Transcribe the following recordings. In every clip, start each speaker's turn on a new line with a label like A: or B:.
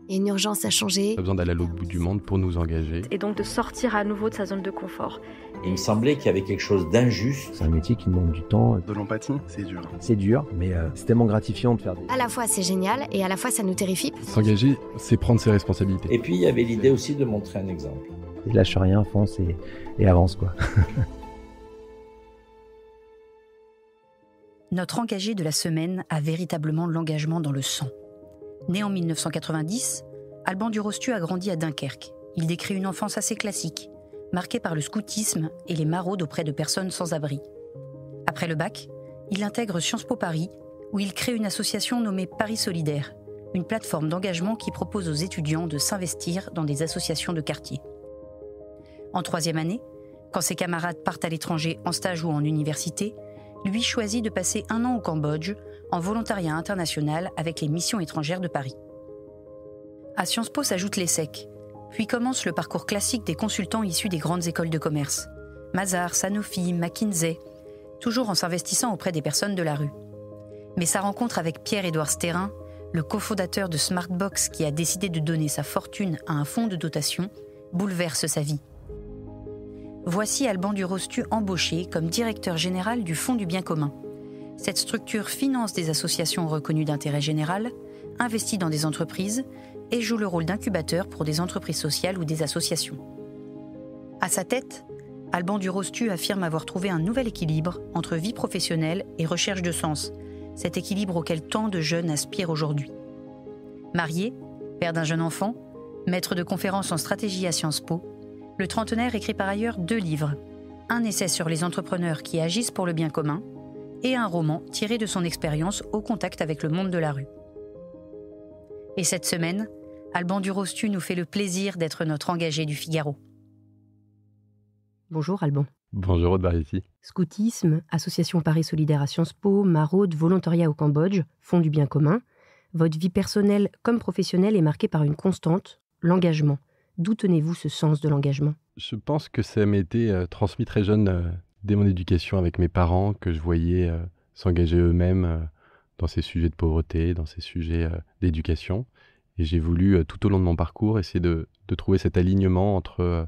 A: Il y a une urgence à changer.
B: Pas besoin d'aller à l'autre bout du monde pour nous engager.
C: Et donc de sortir à nouveau de sa zone de confort.
D: Il me semblait qu'il y avait quelque chose d'injuste.
E: C'est un métier qui demande du temps.
F: De l'empathie, c'est dur.
E: C'est dur, mais c'est tellement gratifiant de faire des...
A: À la fois c'est génial et à la fois ça nous terrifie.
B: S'engager, c'est prendre ses responsabilités.
D: Et puis il y avait l'idée aussi de montrer un exemple.
E: Et lâche rien, fonce et avance, quoi.
G: Notre engagé de la semaine a véritablement l'engagement dans le sang. Né en 1990, Alban Durostu a grandi à Dunkerque. Il décrit une enfance assez classique, marquée par le scoutisme et les maraudes auprès de personnes sans abri. Après le bac, il intègre Sciences Po Paris, où il crée une association nommée Paris Solidaire, une plateforme d'engagement qui propose aux étudiants de s'investir dans des associations de quartier. En troisième année, quand ses camarades partent à l'étranger en stage ou en université, lui choisit de passer 1 an au Cambodge en volontariat international avec les missions étrangères de Paris. À Sciences Po s'ajoute l'ESSEC, puis commence le parcours classique des consultants issus des grandes écoles de commerce, Mazars, Sanofi, McKinsey, toujours en s'investissant auprès des personnes de la rue. Mais sa rencontre avec Pierre-Édouard Stérin, le cofondateur de Smartbox qui a décidé de donner sa fortune à un fonds de dotation, bouleverse sa vie. Voici Alban Durostu embauché comme directeur général du Fonds du bien commun. Cette structure finance des associations reconnues d'intérêt général, investit dans des entreprises et joue le rôle d'incubateur pour des entreprises sociales ou des associations. À sa tête, Alban Durostu affirme avoir trouvé un nouvel équilibre entre vie professionnelle et recherche de sens, cet équilibre auquel tant de jeunes aspirent aujourd'hui. Marié, père d'un jeune enfant, maître de conférences en stratégie à Sciences Po, le trentenaire écrit par ailleurs 2 livres, un essai sur les entrepreneurs qui agissent pour le bien commun et un roman tiré de son expérience au contact avec le monde de la rue. Et cette semaine, Alban Durostu nous fait le plaisir d'être notre engagé du Figaro.
H: Bonjour Alban.
B: Bonjour Aude Barietti.
H: Scoutisme, Association Paris Solidaire à Sciences Po, maraude, volontariat au Cambodge, Fonds du bien commun. Votre vie personnelle comme professionnelle est marquée par une constante, l'engagement. D'où tenez-vous ce sens de l'engagement ?
B: Je pense que ça m'a été transmis très jeune dès mon éducation avec mes parents, que je voyais s'engager eux-mêmes dans ces sujets de pauvreté, dans ces sujets d'éducation. Et j'ai voulu, tout au long de mon parcours, essayer de trouver cet alignement entre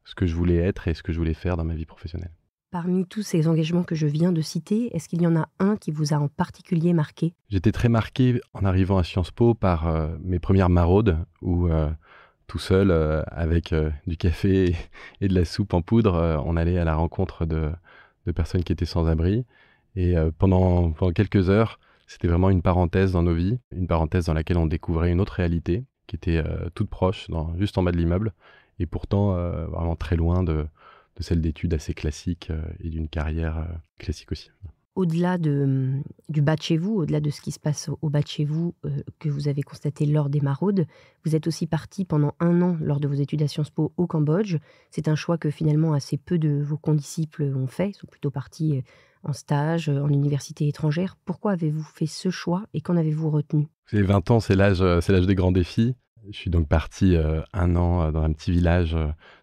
B: ce que je voulais être et ce que je voulais faire dans ma vie professionnelle.
H: Parmi tous ces engagements que je viens de citer, est-ce qu'il y en a un qui vous a en particulier marqué ?
B: J'étais très marqué en arrivant à Sciences Po par mes premières maraudes où... tout seul, avec du café et de la soupe en poudre, on allait à la rencontre de personnes qui étaient sans abri. Et pendant quelques heures, c'était vraiment une parenthèse dans nos vies, une parenthèse dans laquelle on découvrait une autre réalité qui était toute proche, juste en bas de l'immeuble, et pourtant vraiment très loin de celle d'études assez classiques et d'une carrière classique aussi.
H: Au-delà du bas de chez vous, au-delà de ce qui se passe au bas de chez vous, que vous avez constaté lors des maraudes, vous êtes aussi parti pendant 1 an lors de vos études à Sciences Po au Cambodge. C'est un choix que finalement assez peu de vos condisciples ont fait. Ils sont plutôt partis en stage, en université étrangère. Pourquoi avez-vous fait ce choix et qu'en avez-vous retenu ?
B: Vous savez, 20 ans, c'est l'âge des grands défis. Je suis donc parti 1 an dans un petit village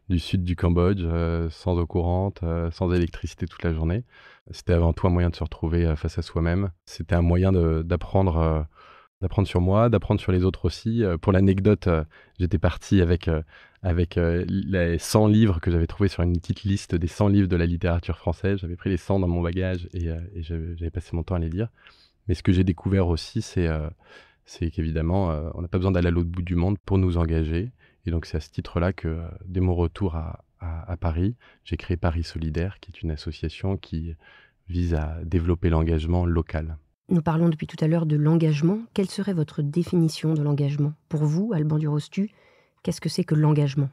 B: du sud du Cambodge, sans eau courante, sans électricité toute la journée. C'était avant tout un moyen de se retrouver face à soi-même. C'était un moyen d'apprendre sur moi, d'apprendre sur les autres aussi. Pour l'anecdote, j'étais parti avec les 100 livres que j'avais trouvés sur une petite liste des 100 livres de la littérature française. J'avais pris les 100 dans mon bagage et j'avais passé mon temps à les lire. Mais ce que j'ai découvert aussi, c'est qu'évidemment, on n'a pas besoin d'aller à l'autre bout du monde pour nous engager. Et donc, c'est à ce titre-là que, dès mon retour à Paris, j'ai créé Paris Solidaire, qui est une association qui vise à développer l'engagement local.
H: Nous parlons depuis tout à l'heure de l'engagement. Quelle serait votre définition de l'engagement ? Pour vous, Alban Durostu, qu'est-ce que c'est que l'engagement ?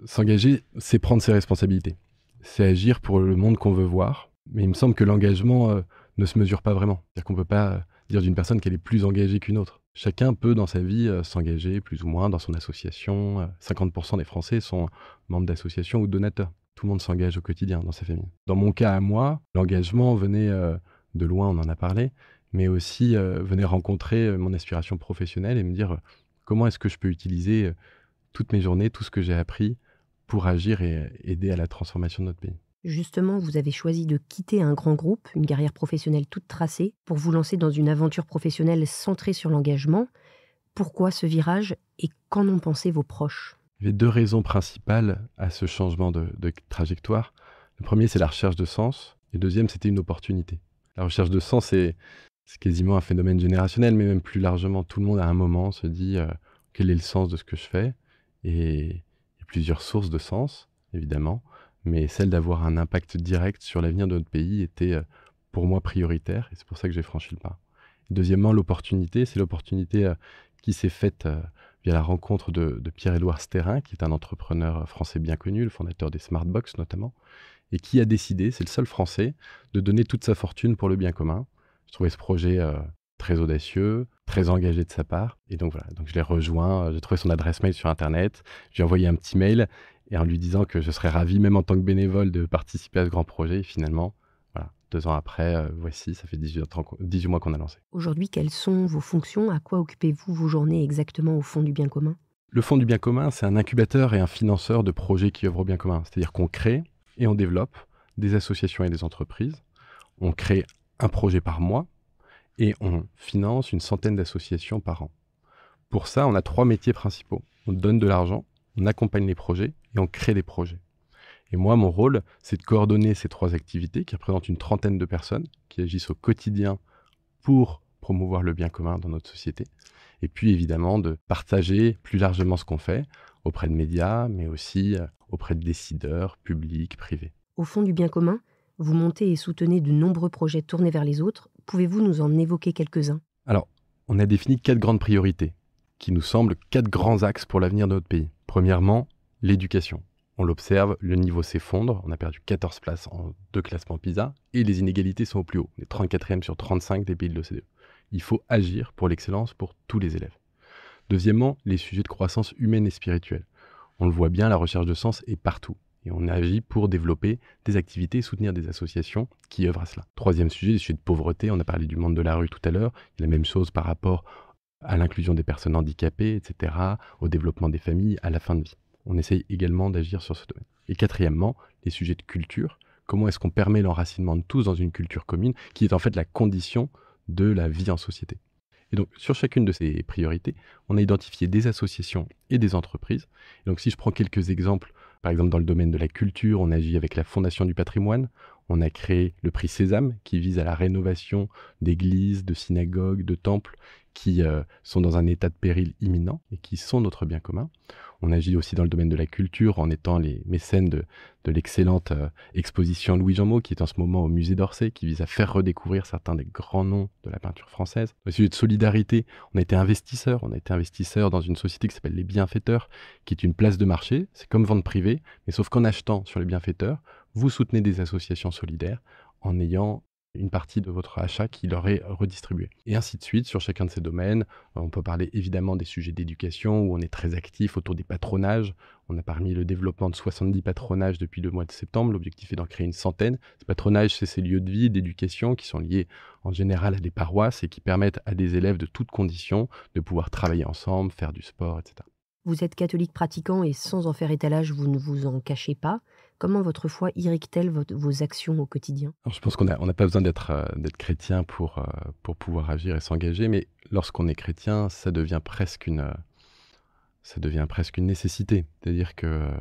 B: S'engager, c'est prendre ses responsabilités. C'est agir pour le monde qu'on veut voir. Mais il me semble que l'engagement ne se mesure pas vraiment. C'est-à-dire qu'on ne peut pas dire d'une personne qu'elle est plus engagée qu'une autre. Chacun peut dans sa vie s'engager plus ou moins dans son association. 50% des Français sont membres d'associations ou donateurs. Tout le monde s'engage au quotidien dans sa famille. Dans mon cas à moi, l'engagement venait de loin, on en a parlé, mais aussi venait rencontrer mon aspiration professionnelle et me dire comment est-ce que je peux utiliser toutes mes journées, tout ce que j'ai appris pour agir et aider à la transformation de notre pays.
H: Justement, vous avez choisi de quitter un grand groupe, une carrière professionnelle toute tracée, pour vous lancer dans une aventure professionnelle centrée sur l'engagement. Pourquoi ce virage et qu'en ont pensé vos proches?
B: Il y avait deux raisons principales à ce changement de trajectoire. Le premier, c'est la recherche de sens. Et le deuxième, c'était une opportunité. La recherche de sens, c'est quasiment un phénomène générationnel, mais même plus largement, tout le monde à un moment se dit quel est le sens de ce que je fais. Et il y a plusieurs sources de sens, évidemment, mais celle d'avoir un impact direct sur l'avenir de notre pays était pour moi prioritaire, et c'est pour ça que j'ai franchi le pas. Deuxièmement, l'opportunité, c'est l'opportunité qui s'est faite via la rencontre de Pierre-Édouard Stérin, qui est un entrepreneur français bien connu, le fondateur des Smartbox notamment, et qui a décidé, c'est le seul Français, de donner toute sa fortune pour le bien commun. Je trouvais ce projet très audacieux, très engagé de sa part, et donc voilà, donc je l'ai rejoint, j'ai trouvé son adresse mail sur Internet, j'ai envoyé un petit mail, et en lui disant que je serais ravi, même en tant que bénévole, de participer à ce grand projet, et finalement, voilà, 2 ans après, voici, ça fait 18 mois qu'on a lancé.
H: Aujourd'hui, quelles sont vos fonctions? À quoi occupez-vous vos journées exactement au Fonds du bien commun?
B: Le Fonds du bien commun, c'est un incubateur et un financeur de projets qui œuvrent au bien commun. C'est-à-dire qu'on crée et on développe des associations et des entreprises. On crée un projet par mois et on finance une centaine d'associations par an. Pour ça, on a 3 métiers principaux. On donne de l'argent, on accompagne les projets et on crée des projets. Et moi, mon rôle, c'est de coordonner ces 3 activités qui représentent une trentaine de personnes qui agissent au quotidien pour promouvoir le bien commun dans notre société. Et puis évidemment de partager plus largement ce qu'on fait auprès de médias, mais aussi auprès de décideurs publics, privés.
H: Au Fonds du bien commun, vous montez et soutenez de nombreux projets tournés vers les autres. Pouvez-vous nous en évoquer quelques-uns?
B: Alors, on a défini 4 grandes priorités qui nous semblent 4 grands axes pour l'avenir de notre pays. Premièrement, l'éducation. On l'observe, le niveau s'effondre, on a perdu 14 places en 2 classements PISA et les inégalités sont au plus haut, les 34e sur 35 des pays de l'OCDE. Il faut agir pour l'excellence pour tous les élèves. Deuxièmement, les sujets de croissance humaine et spirituelle. On le voit bien, la recherche de sens est partout. Et on agit pour développer des activités et soutenir des associations qui œuvrent à cela. Troisième sujet, les sujets de pauvreté. On a parlé du monde de la rue tout à l'heure. Il y a la même chose par rapport à l'inclusion des personnes handicapées, etc., au développement des familles, à la fin de vie. On essaye également d'agir sur ce domaine. Et quatrièmement, les sujets de culture. Comment est-ce qu'on permet l'enracinement de tous dans une culture commune qui est en fait la condition de la vie en société. Et donc, sur chacune de ces priorités, on a identifié des associations et des entreprises. Et donc, si je prends quelques exemples, par exemple, dans le domaine de la culture, on agit avec la Fondation du patrimoine. On a créé le prix Sésame, qui vise à la rénovation d'églises, de synagogues, de temples qui sont dans un état de péril imminent et qui sont notre bien commun. On agit aussi dans le domaine de la culture en étant les mécènes de l'excellente exposition Louis-Jean Mots qui est en ce moment au musée d'Orsay, qui vise à faire redécouvrir certains des grands noms de la peinture française. Au sujet de solidarité, on a été investisseur dans une société qui s'appelle Les Bienfaiteurs, qui est une place de marché, c'est comme vente privée, mais sauf qu'en achetant sur Les Bienfaiteurs, vous soutenez des associations solidaires en ayant une partie de votre achat qui leur est redistribuée. Et ainsi de suite, sur chacun de ces domaines, on peut parler évidemment des sujets d'éducation, où on est très actif autour des patronages. On a parmi le développement de 70 patronages depuis le mois de septembre. L'objectif est d'en créer une centaine. Ces patronages, c'est ces lieux de vie, d'éducation, qui sont liés en général à des paroisses et qui permettent à des élèves de toutes conditions de pouvoir travailler ensemble, faire du sport, etc.
H: Vous êtes catholique pratiquant et sans en faire étalage, vous ne vous en cachez pas. Comment votre foi irrigue-t-elle vos actions au quotidien?
B: Alors, je pense qu'on n'a pas besoin d'être chrétien pour pouvoir agir et s'engager, mais lorsqu'on est chrétien, ça devient presque une nécessité. C'est-à-dire que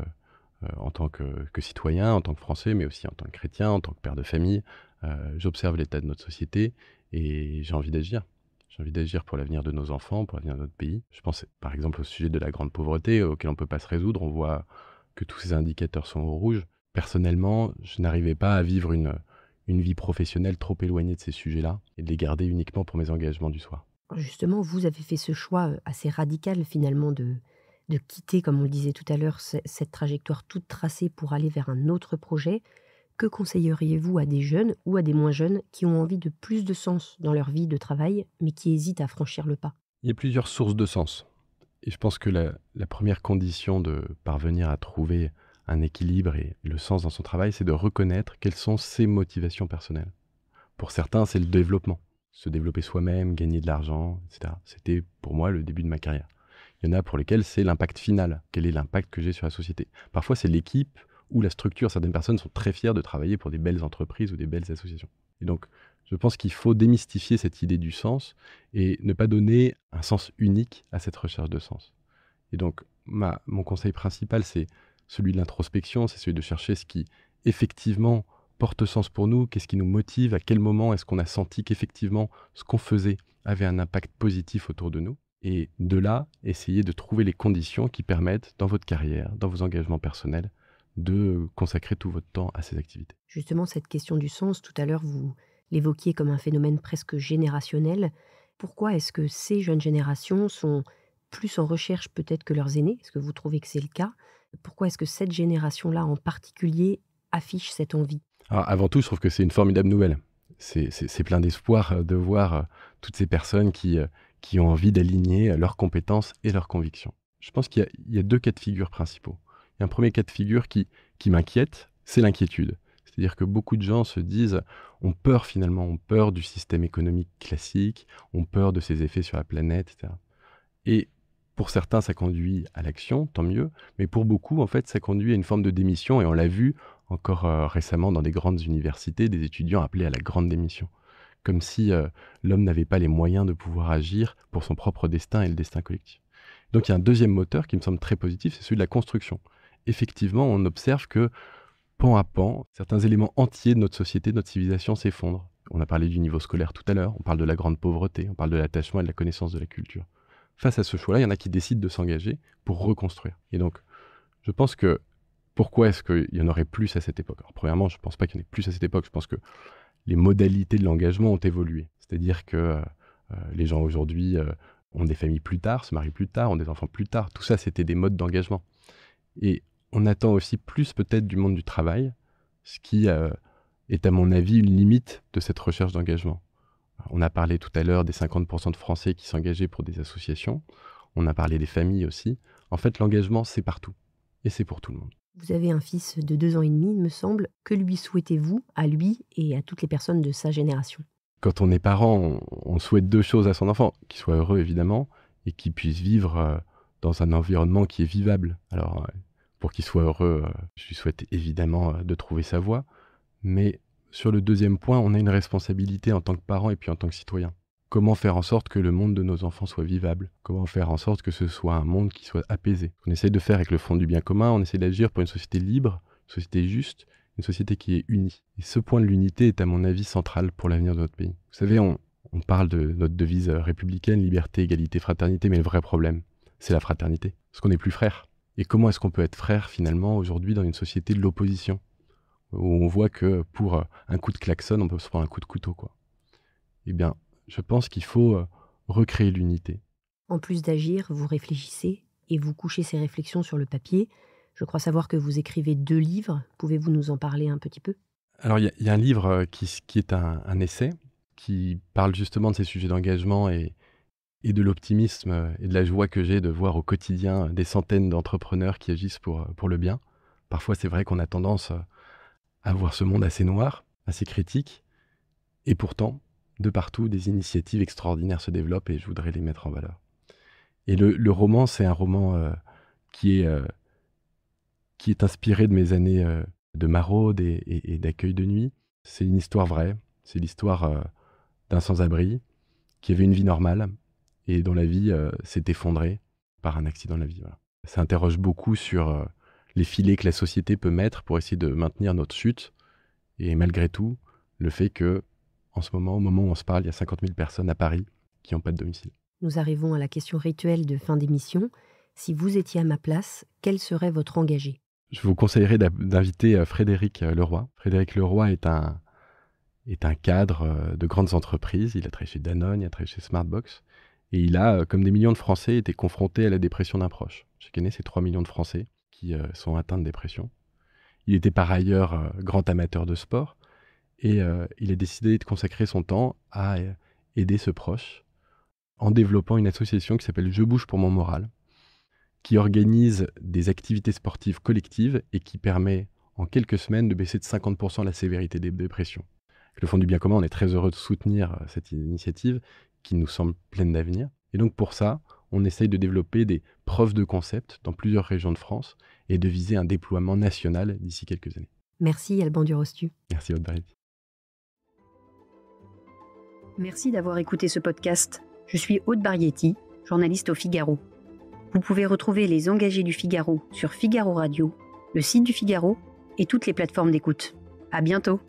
B: en tant que citoyen, en tant que Français, mais aussi en tant que chrétien, en tant que père de famille, j'observe l'état de notre société et j'ai envie d'agir. J'ai envie d'agir pour l'avenir de nos enfants, pour l'avenir de notre pays. Je pense par exemple au sujet de la grande pauvreté auquel on ne peut pas se résoudre. On voit que tous ces indicateurs sont au rouge. Personnellement, je n'arrivais pas à vivre une vie professionnelle trop éloignée de ces sujets-là et de les garder uniquement pour mes engagements du soir.
H: Justement, vous avez fait ce choix assez radical finalement de quitter, comme on le disait tout à l'heure, cette trajectoire toute tracée pour aller vers un autre projet. Que conseilleriez-vous à des jeunes ou à des moins jeunes qui ont envie de plus de sens dans leur vie de travail, mais qui hésitent à franchir le pas?
B: Il y a plusieurs sources de sens. Et je pense que la première condition de parvenir à trouver un équilibre et le sens dans son travail, c'est de reconnaître quelles sont ses motivations personnelles. Pour certains, c'est le développement. Se développer soi-même, gagner de l'argent, etc. C'était pour moi le début de ma carrière. Il y en a pour lesquels c'est l'impact final. Quel est l'impact que j'ai sur la société? Parfois, c'est l'équipe ou la structure. Certaines personnes sont très fières de travailler pour des belles entreprises ou des belles associations. Et donc, Je pense qu'il faut démystifier cette idée du sens et ne pas donner un sens unique à cette recherche de sens. Et donc, mon conseil principal, c'est celui de l'introspection, c'est celui de chercher ce qui, effectivement, porte sens pour nous, qu'est-ce qui nous motive, à quel moment est-ce qu'on a senti qu'effectivement, ce qu'on faisait avait un impact positif autour de nous. Et de là, essayer de trouver les conditions qui permettent, dans votre carrière, dans vos engagements personnels, de consacrer tout votre temps à ces activités.
H: Justement, cette question du sens, tout à l'heure, vous l'évoquiez comme un phénomène presque générationnel. Pourquoi est-ce que ces jeunes générations sont plus en recherche peut-être que leurs aînés? Est-ce que vous trouvez que c'est le cas? Pourquoi est-ce que cette génération-là en particulier affiche cette envie?
B: Alors, avant tout, je trouve que c'est une formidable nouvelle. C'est plein d'espoir de voir toutes ces personnes qui ont envie d'aligner leurs compétences et leurs convictions. Je pense qu'il y a 2 cas de figure principaux. Il y a un premier cas de figure qui m'inquiète, c'est l'inquiétude. C'est-à-dire que beaucoup de gens se disent, ont peur finalement, ont peur du système économique classique, ont peur de ses effets sur la planète, etc. Et pour certains, ça conduit à l'action, tant mieux, mais pour beaucoup, en fait, ça conduit à une forme de démission, et on l'a vu encore récemment dans des grandes universités, des étudiants appelés à la grande démission. Comme si l'homme n'avait pas les moyens de pouvoir agir pour son propre destin et le destin collectif. Donc il y a un deuxième moteur qui me semble très positif, c'est celui de la construction. Effectivement, on observe que, pan à pan, certains éléments entiers de notre société, de notre civilisation s'effondrent. On a parlé du niveau scolaire tout à l'heure, on parle de la grande pauvreté, on parle de l'attachement et de la connaissance de la culture. Face à ce choix-là, il y en a qui décident de s'engager pour reconstruire. Et donc, je pense que, pourquoi est-ce qu'il y en aurait plus à cette époque? Alors, premièrement, je ne pense pas qu'il y en ait plus à cette époque, je pense que les modalités de l'engagement ont évolué. C'est-à-dire que les gens aujourd'hui ont des familles plus tard, se marient plus tard, ont des enfants plus tard. Tout ça, c'était des modes d'engagement. Et on attend aussi plus peut-être du monde du travail, ce qui est à mon avis une limite de cette recherche d'engagement. On a parlé tout à l'heure des 50% de Français qui s'engageaient pour des associations. On a parlé des familles aussi. En fait, l'engagement, c'est partout. Et c'est pour tout le monde.
H: Vous avez un fils de 2 ans et demi, il me semble. Que lui souhaitez-vous, à lui et à toutes les personnes de sa génération?
B: Quand on est parent, on souhaite 2 choses à son enfant. Qu'il soit heureux, évidemment, et qu'il puisse vivre dans un environnement qui est vivable. Alors, pour qu'il soit heureux, je lui souhaite évidemment de trouver sa voie. Mais sur le deuxième point, on a une responsabilité en tant que parent et puis en tant que citoyen. Comment faire en sorte que le monde de nos enfants soit vivable? Comment faire en sorte que ce soit un monde qui soit apaisé? On essaye de faire avec le Fonds du bien commun, on essaie d'agir pour une société libre, une société juste, une société qui est unie. Et ce point de l'unité est à mon avis central pour l'avenir de notre pays. Vous savez, on parle de notre devise républicaine, liberté, égalité, fraternité, mais le vrai problème, c'est la fraternité. Parce qu'on n'est plus frères. Et comment est-ce qu'on peut être frères finalement aujourd'hui dans une société de l'opposition, où on voit que pour un coup de klaxon, on peut se prendre un coup de couteau, quoi. Eh bien, je pense qu'il faut recréer l'unité.
H: En plus d'agir, vous réfléchissez et vous couchez ces réflexions sur le papier. Je crois savoir que vous écrivez 2 livres. Pouvez-vous nous en parler un petit peu?
B: Alors, il y a un livre qui est un essai, qui parle justement de ces sujets d'engagement et de l'optimisme et de la joie que j'ai de voir au quotidien des centaines d'entrepreneurs qui agissent pour le bien. Parfois, c'est vrai qu'on a tendance à voir ce monde assez noir, assez critique, et pourtant, de partout, des initiatives extraordinaires se développent et je voudrais les mettre en valeur. Et le roman, c'est un roman qui est inspiré de mes années de maraude et d'accueil de nuit. C'est une histoire vraie, c'est l'histoire d'un sans-abri qui avait une vie normale et dont la vie s'est effondrée par un accident de la vie. Voilà. Ça interroge beaucoup sur les filets que la société peut mettre pour essayer de maintenir notre chute. Et malgré tout, le fait que, en ce moment, au moment où on se parle, il y a 50 000 personnes à Paris qui n'ont pas de domicile.
H: Nous arrivons à la question rituelle de fin d'émission. Si vous étiez à ma place, quel serait votre engagé?
B: Je vous conseillerais d'inviter Frédéric Leroy. Frédéric Leroy est un cadre de grandes entreprises. Il a travaillé chez Danone, il a travaillé chez Smartbox. Et il a, comme des millions de Français, été confronté à la dépression d'un proche. Chaque année, c'est 3 millions de Français qui sont atteints de dépression. Il était par ailleurs grand amateur de sport. Et il a décidé de consacrer son temps à aider ce proche en développant une association qui s'appelle Je bouge pour mon moral, qui organise des activités sportives collectives et qui permet en quelques semaines de baisser de 50% la sévérité des dépressions. Avec le Fonds du bien commun, on est très heureux de soutenir cette initiative qui nous semble pleine d'avenir. Et donc pour ça, on essaye de développer des preuves de concept dans plusieurs régions de France et de viser un déploiement national d'ici quelques années.
H: Merci Alban Durostu.
B: Merci Aude Barrett.
G: Merci d'avoir écouté ce podcast. Je suis Aude Barietti, journaliste au Figaro. Vous pouvez retrouver les engagés du Figaro sur Figaro Radio, le site du Figaro et toutes les plateformes d'écoute. À bientôt.